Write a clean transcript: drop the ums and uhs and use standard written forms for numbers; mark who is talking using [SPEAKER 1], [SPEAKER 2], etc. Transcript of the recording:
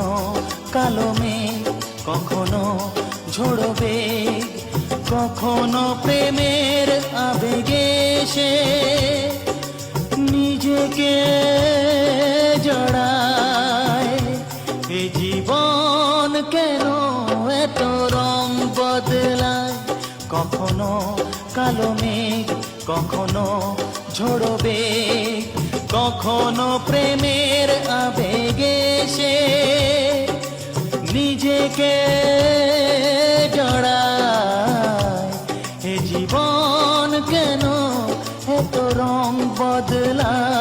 [SPEAKER 1] কখনো কালো মেঘ, কখনো ঝোড়বে, কখনো প্রেমের আবেগে সে নিজেকে জড়ায়। এ জীবন কেন এত রং বদলায়? কখনো কালো মেঘ, কখনো ঝোড়বে, কখনো প্রেমের আবেগে সে নিজেকে জড়ায়। এ জীবন কেন এত রং বদলায়?